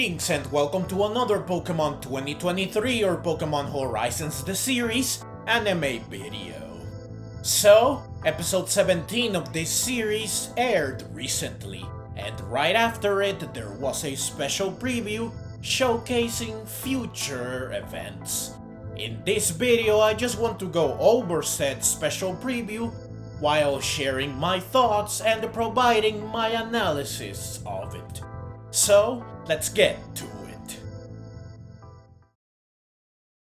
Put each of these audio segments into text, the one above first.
Greetings and welcome to another Pokémon 2023 or Pokémon Horizons the series anime video. So, episode 17 of this series aired recently, and right after it there was a special preview showcasing future events. In this video I just want to go over said special preview while sharing my thoughts and providing my analysis of it. So, let's get to it.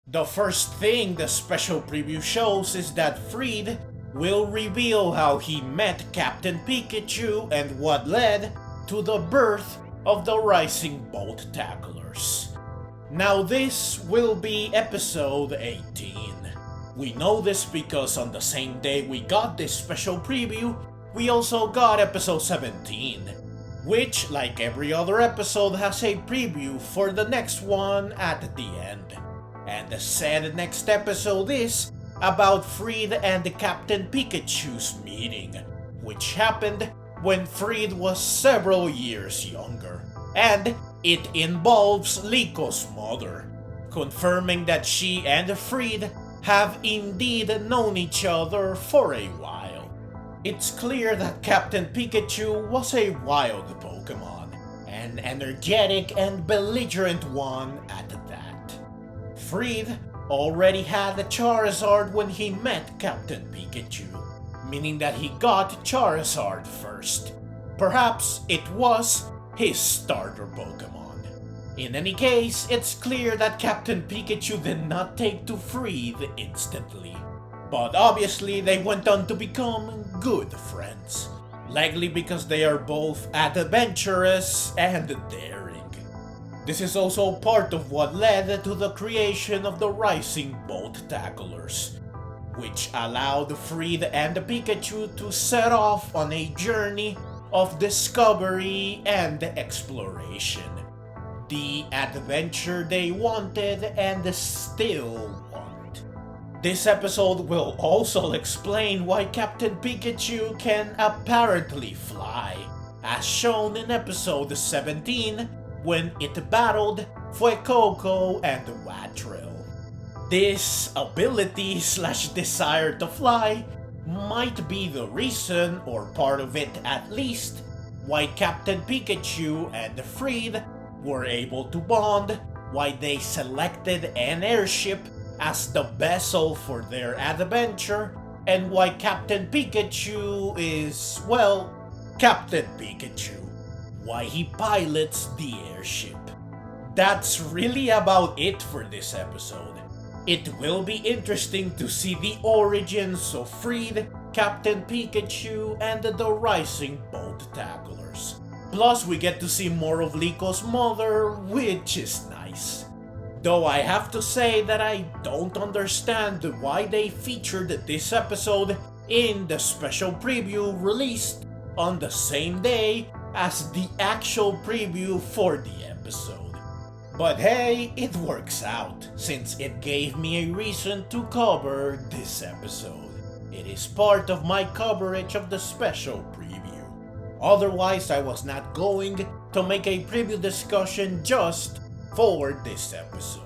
The first thing the special preview shows is that Friede will reveal how he met Captain Pikachu and what led to the birth of the Rising Bolt Tacklers. Now this will be episode 18. We know this because on the same day we got this special preview, we also got episode 17. Which, like every other episode, has a preview for the next one at the end. And the said next episode is about Friede and Captain Pikachu's meeting, which happened when Friede was several years younger, and it involves Liko's mother, confirming that she and Friede have indeed known each other for a while. It's clear that Captain Pikachu was a wild Pokémon, an energetic and belligerent one at that. Friede already had a Charizard when he met Captain Pikachu, meaning that he got Charizard first. Perhaps it was his starter Pokémon. In any case, it's clear that Captain Pikachu did not take to Friede instantly. But obviously they went on to become good friends, likely because they are both adventurous and daring. This is also part of what led to the creation of the Rising Bolt Tacklers, which allowed Friede and Pikachu to set off on a journey of discovery and exploration. The adventure they wanted and still want. This episode will also explain why Captain Pikachu can apparently fly, as shown in episode 17 when it battled Fuecoco and Watril. This ability / desire to fly might be the reason, or part of it at least, why Captain Pikachu and Friede were able to bond, why they selected an airship as the vessel for their adventure, and why Captain Pikachu is, well, Captain Pikachu. Why he pilots the airship. That's really about it for this episode. It will be interesting to see the origins of Friede, Captain Pikachu, and the Rising Bolt Tacklers. Plus, we get to see more of Liko's mother, which is nice. Though I have to say that I don't understand why they featured this episode in the special preview released on the same day as the actual preview for the episode. But hey, it works out, since it gave me a reason to cover this episode. It is part of my coverage of the special preview. Otherwise, I was not going to make a preview discussion just for this episode.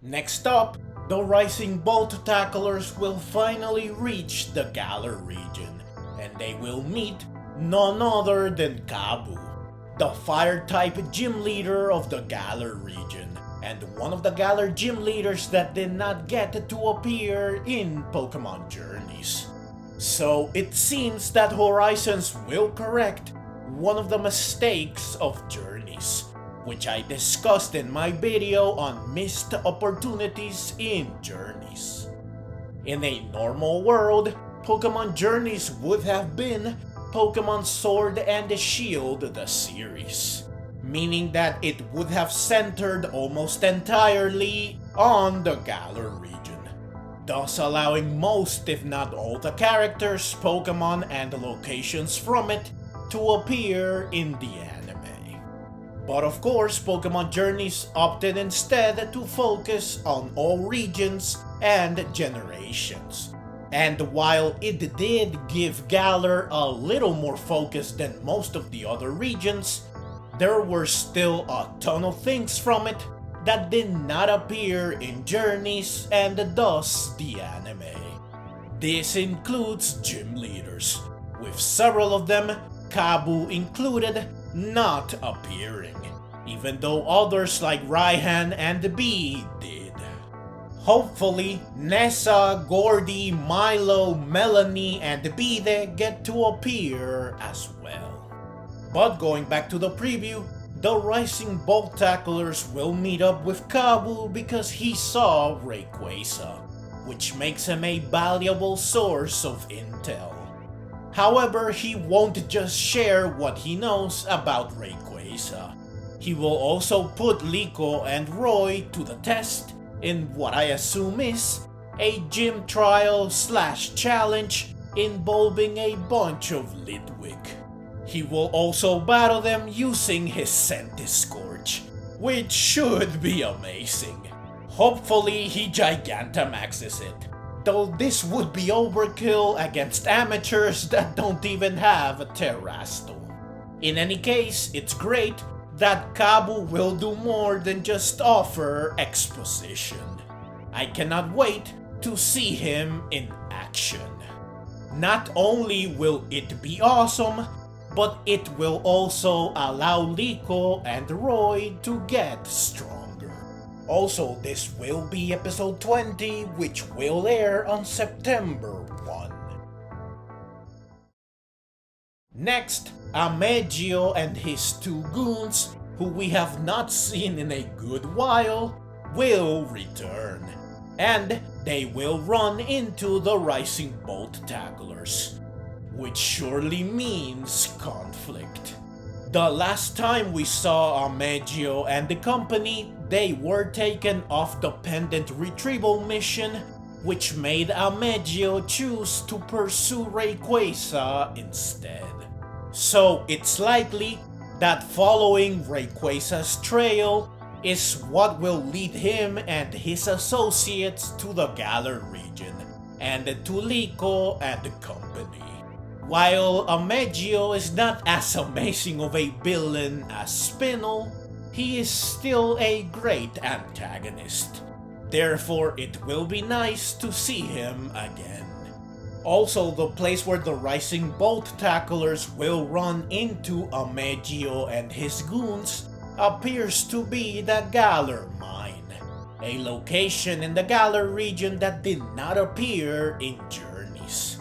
Next up, the Rising Bolt Tacklers will finally reach the Galar Region, and they will meet none other than Kabu, the Fire-type gym leader of the Galar Region, and one of the Galar gym leaders that did not get to appear in Pokémon Journeys. So it seems that Horizons will correct one of the mistakes of Journeys, which I discussed in my video on missed opportunities in Journeys. In a normal world, Pokémon Journeys would have been Pokémon Sword and Shield the series, meaning that it would have centered almost entirely on the Galar region, thus allowing most if not all the characters, Pokémon, and locations from it to appear in the anime. But of course, Pokémon Journeys opted instead to focus on all regions and generations. And while it did give Galar a little more focus than most of the other regions, there were still a ton of things from it that did not appear in Journeys and thus the anime. This includes gym leaders, with several of them, Kabu included, not appearing, even though others like Raihan and Bee did. Hopefully, Nessa, Gordy, Milo, Melanie, and Bide get to appear as well. But going back to the preview, the Rising Bolt Tacklers will meet up with Kabu because he saw Rayquaza, which makes him a valuable source of intel. However, he won't just share what he knows about Rayquaza. He will also put Liko and Roy to the test in what I assume is a gym trial / challenge involving a bunch of Litwick. He will also battle them using his Centiskorch, which should be amazing. Hopefully he Gigantamaxes it, though this would be overkill against amateurs that don't even have a Terastal. In any case, it's great that Kabu will do more than just offer exposition. I cannot wait to see him in action. Not only will it be awesome, but it will also allow Liko and Roy to get stronger. Also, this will be episode 20, which will air on September 1. Next, Amethio and his 2 goons, who we have not seen in a good while, will return. And they will run into the Rising Bolt Tacklers, which surely means conflict. The last time we saw Amethio and the company, they were taken off the pendant retrieval mission, which made Amethio choose to pursue Rayquaza instead. So it's likely that following Rayquaza's trail is what will lead him and his associates to the Galar region, and to Liko and the company. While Amethio is not as amazing of a villain as Spinel, he is still a great antagonist. Therefore, it will be nice to see him again. Also, the place where the Rising Bolt Tacklers will run into Amethio and his goons appears to be the Galar Mine, a location in the Galar region that did not appear in Journeys.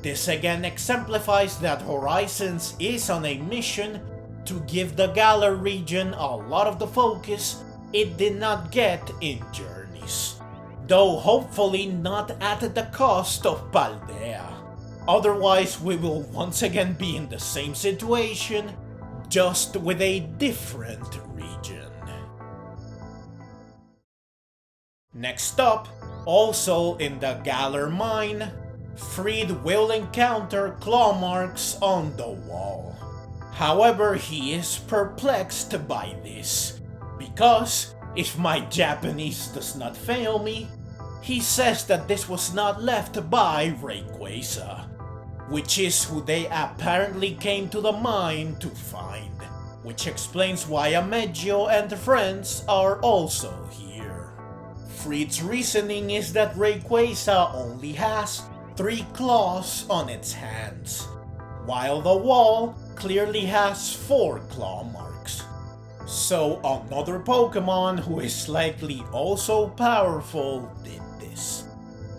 This again exemplifies that Horizons is on a mission to give the Galar region a lot of the focus it did not get in Journeys, though hopefully not at the cost of Paldea. Otherwise, we will once again be in the same situation, just with a different region. Next up, also in the Galar Mine, Friede will encounter claw marks on the wall. However, he is perplexed by this, because, if my Japanese does not fail me, he says that this was not left by Rayquaza, which is who they apparently came to the mine to find, which explains why Amethio and friends are also here. Friede's reasoning is that Rayquaza only has 3 claws on its hands, while the wall clearly has 4 claw marks. So another Pokemon who is likely also powerful did this.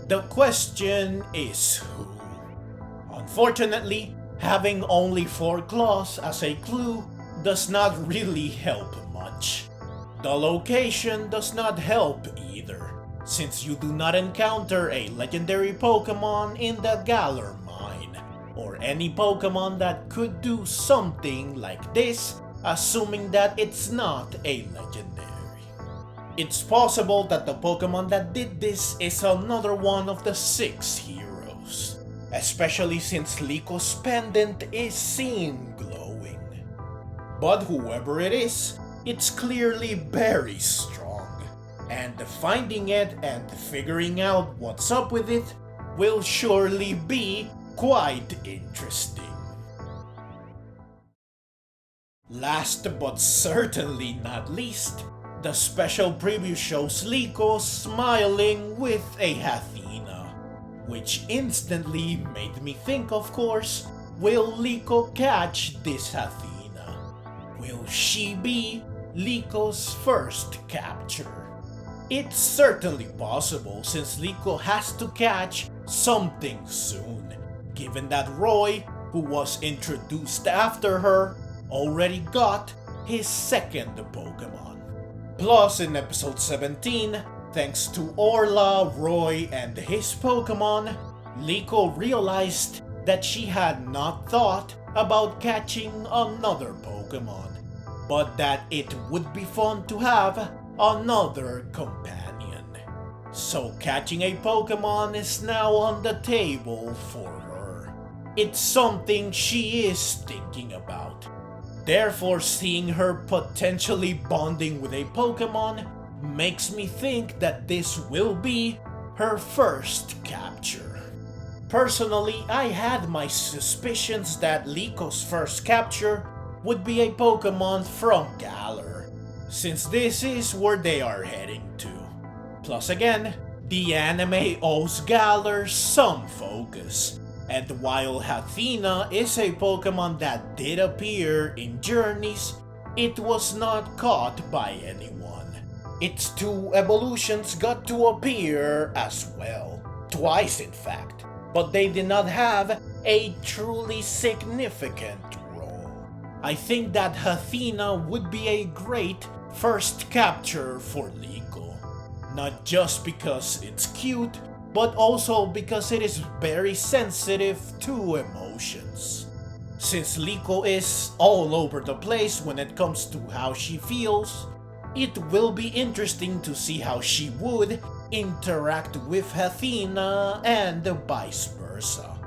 The question is who? Unfortunately, having only 4 claws as a clue does not really help much. The location does not help either, since you do not encounter a legendary Pokemon in the Galar Mine, or any Pokemon that could do something like this, assuming that it's not a legendary. It's possible that the Pokemon that did this is another one of the 6 heroes, especially since Liko's pendant is seen glowing. But whoever it is, it's clearly very strong, and finding it and figuring out what's up with it will surely be quite interesting. Last but certainly not least, the special preview shows Liko smiling with a Hatenna, which instantly made me think, of course, will Liko catch this Hatenna? Will she be Liko's first capture? It's certainly possible since Liko has to catch something soon, given that Roy, who was introduced after her, already got his second Pokémon. Plus, in episode 17, thanks to Orla, Roy, and his Pokémon, Liko realized that she had not thought about catching another Pokémon, but that it would be fun to have another companion. So catching a Pokémon is now on the table for her. It's something she is thinking about. Therefore, seeing her potentially bonding with a Pokémon makes me think that this will be her first capture. Personally, I had my suspicions that Liko's first capture would be a Pokémon from Galar, since this is where they are heading to. Plus again, the anime owes Galar some focus, and while Hatenna is a Pokémon that did appear in Journeys, it was not caught by anyone. Its two evolutions got to appear as well, twice in fact, but they did not have a truly significant role. I think that Hatenna would be a great first capture for Liko, not just because it's cute, but also because it is very sensitive to emotions. Since Liko is all over the place when it comes to how she feels, it will be interesting to see how she would interact with Hatenna and vice versa.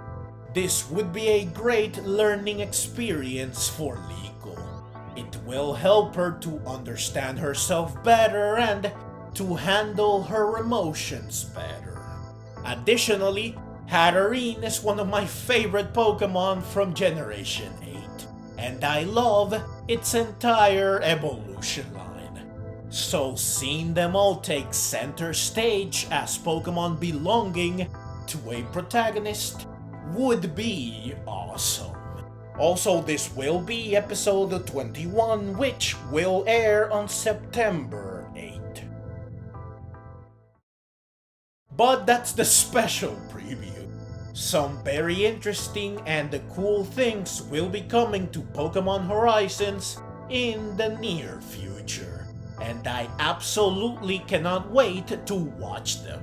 This would be a great learning experience for Liko. It will help her to understand herself better and to handle her emotions better. Additionally, Hatterene is one of my favorite Pokémon from Generation 8, and I love its entire evolution line. So seeing them all take center stage as Pokémon belonging to a protagonist would be awesome. Also, this will be episode 21, which will air on September 8th. But that's the special preview. Some very interesting and cool things will be coming to Pokémon Horizons in the near future, and I absolutely cannot wait to watch them.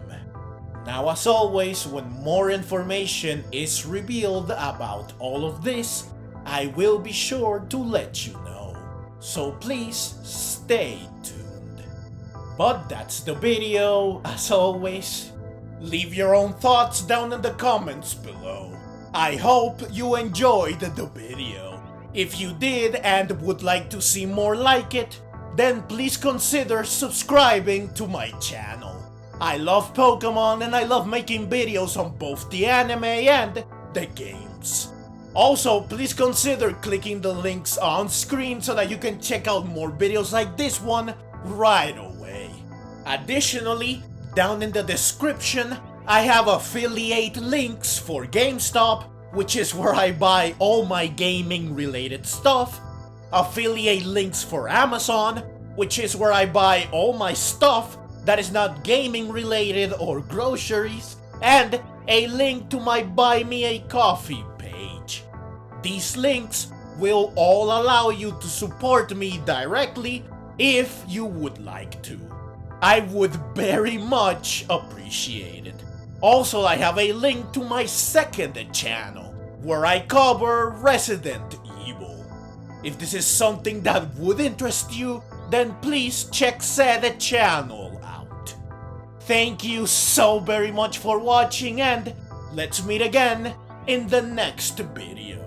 Now, as always, when more information is revealed about all of this, I will be sure to let you know, so please stay tuned. But that's the video. As always, leave your own thoughts down in the comments below. I hope you enjoyed the video. If you did and would like to see more like it, then please consider subscribing to my channel. I love Pokemon and I love making videos on both the anime and the games. Also, please consider clicking the links on screen so that you can check out more videos like this one right away. Additionally, down in the description, I have affiliate links for GameStop, which is where I buy all my gaming related stuff, affiliate links for Amazon, which is where I buy all my stuff that is not gaming related or groceries, and a link to my Buy Me a Coffee page. These links will all allow you to support me directly if you would like to. I would very much appreciate it. Also, I have a link to my second channel, where I cover Resident Evil. If this is something that would interest you, then please check said channel out. Thank you so very much for watching, and let's meet again in the next video.